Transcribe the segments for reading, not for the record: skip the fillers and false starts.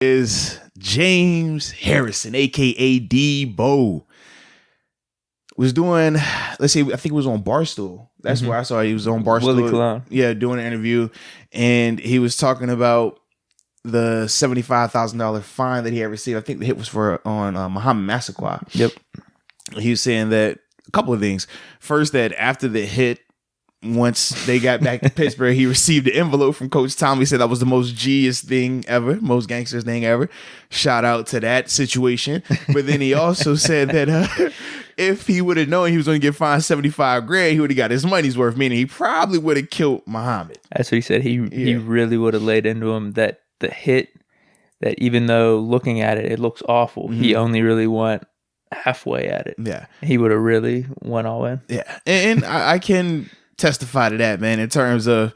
is James Harrison, aka Debo, was doing. Let's see, I think it was on Barstool. That's where I saw he was on Barstool. Willie Colon. Yeah, doing an interview, and he was talking about the $75,000 fine that he had received. I think the hit was on Muhammad Massaquoi. Yep. He was saying that a couple of things. First, that after the hit, once they got back to Pittsburgh, he received an envelope from Coach Tom. He said that was the most G-est thing ever, most gangsters thing ever. Shout out to that situation. But then he also said that if he would have known he was going to get fined $75,000, he would have got his money's worth, meaning he probably would have killed Muhammad. That's what he said. He really would have laid into him that the hit, that even though looking at it, it looks awful, he only really went halfway at it. Yeah. He would have really went all in. Yeah. And I can testify to that, man, in terms of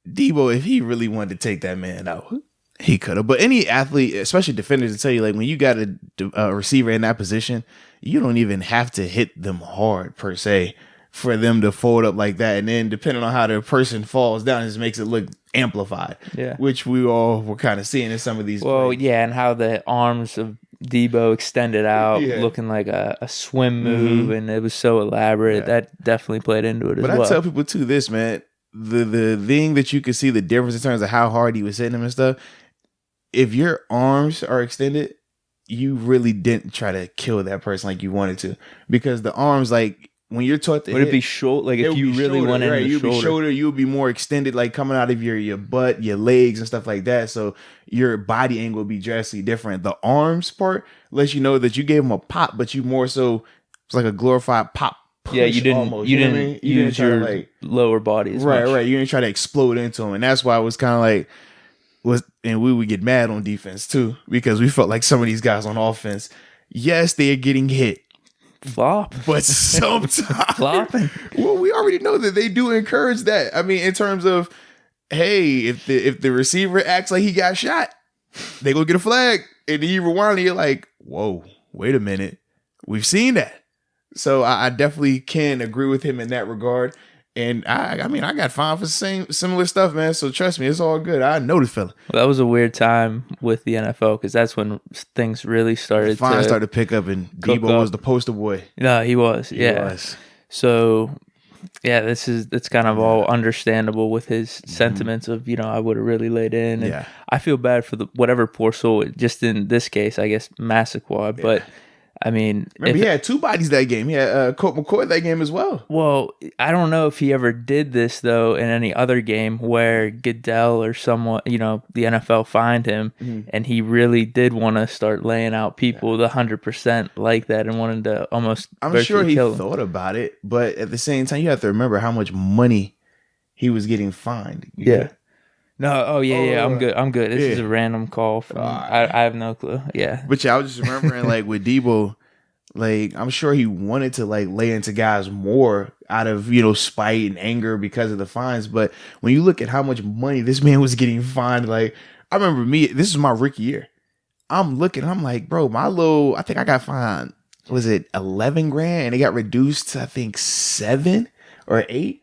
Debo, if he really wanted to take that man out, he could have. But any athlete, especially defenders, to tell you, like, when you got a receiver in that position, you don't even have to hit them hard per se for them to fold up like that. And then depending on how the person falls down, it just makes it look amplified. Yeah. Which we all were kind of seeing in some of these plays. Yeah, and how the arms of Debo extended out, looking like a swim move, and it was so elaborate. Yeah. That definitely played into it as well. But I tell people too this, man, the thing that you could see the difference in terms of how hard he was hitting him and stuff, if your arms are extended, you really didn't try to kill that person like you wanted to, because the arms, like, when you're taught to would hit, it be short? Like, if you really shoulder, went in the you'd shoulder, be shoulder, you would be more extended, like coming out of your butt, your legs, and stuff like that. So your body angle would be drastically different. The arms part lets you know that you gave him a pop, but you more so, it's like a glorified pop. Push, yeah, you didn't. Almost, you didn't use your like, lower body as much. Right. You didn't try to explode into him, and that's why it was kind of like and we would get mad on defense too, because we felt like some of these guys on offense, yes, they are getting hit. Flop, but sometimes flopping. Well, we already know that they do encourage that. I mean, in terms of, hey, if the receiver acts like he got shot, they go get a flag, and then you rewind and you're like, whoa, wait a minute, we've seen that. So I definitely can agree with him in that regard. And I mean, I got fined for similar stuff, man. So trust me, it's all good. I know this fella. Well, that was a weird time with the NFL, because that's when things really started. Fines started to pick up, and Debo was the poster boy. No, he was. He was. So, yeah, it's kind of all understandable with his sentiments of, I would have really laid in. And I feel bad for whatever poor soul. Just in this case, I guess Massaquoi, but. I mean, remember, he had two bodies that game. He had Colt McCoy that game as well. Well, I don't know if he ever did this, though, in any other game where Goodell or someone, the NFL fined him, and he really did want to start laying out people the 100% like that and wanted to almost I'm sure he thought about it, but at the same time, you have to remember how much money he was getting fined. Yeah. No, I'm good. This is a random call from I have no clue. Yeah. But I was just remembering, like, with Debo, like, I'm sure he wanted to, like, lay into guys more out of, spite and anger because of the fines. But when you look at how much money this man was getting fined, like, I remember this is my rookie year. I'm like, bro, I think I got fined, was it $11,000? And it got reduced to, I think, 7 or 8.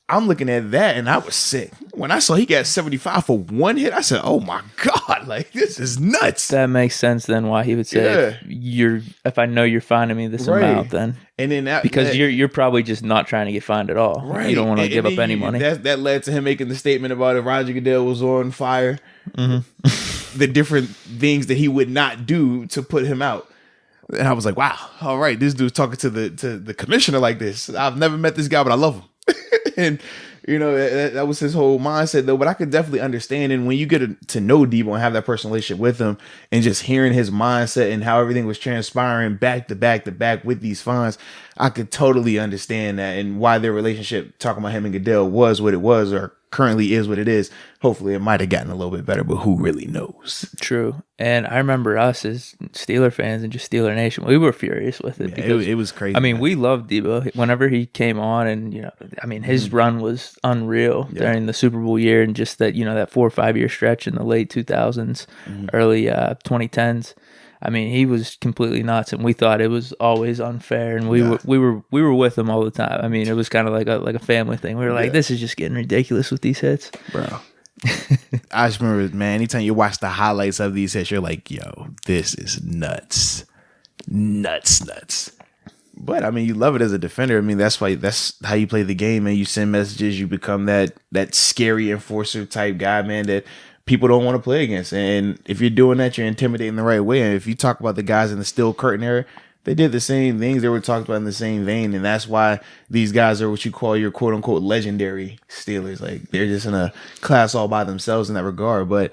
I'm looking at that, and I was sick. When I saw he got 75 for one hit, I said, oh my God, like, this is nuts. That makes sense then why he would say, if I know you're finding me this amount, then. And then because you're probably just not trying to get fined at all. Right. You don't want to give up any money. That led to him making the statement about if Roger Goodell was on fire, the different things that he would not do to put him out. And I was like, wow, all right, this dude's talking to the commissioner like this. I've never met this guy, but I love him. And that was his whole mindset, though. But I could definitely understand, and when you get to know Debo and have that personal relationship with him, and just hearing his mindset and how everything was transpiring back to back to back with these fines, I could totally understand that, and why their relationship, talking about him and Goodell, was what it was, or currently is what it is. Hopefully it might have gotten a little bit better, but who really knows? True. And I remember us as Steeler fans and just Steeler Nation, we were furious with it. Because it was crazy. I mean, we loved Debo. Whenever he came on, and his run was unreal during the Super Bowl year, and just that, that 4 or 5 year stretch in the late 2000s, early 2010s. I mean, he was completely nuts, and we thought it was always unfair, and we were with him all the time. I mean, it was kind of like a family thing. We were like, this is just getting ridiculous with these hits, bro. I just remember, man, anytime you watch the highlights of these hits, you're like, yo, this is nuts. Nuts. But I mean, you love it as a defender. I mean, that's how you play the game, and you send messages. You become that scary enforcer type guy, man, that people don't want to play against. And if you're doing that, you're intimidating the right way. And if you talk about the guys in the Steel Curtain era, they did the same things. They were talked about in the same vein, and that's why these guys are what you call your quote unquote legendary Steelers. Like they're just in a class all by themselves in that regard. But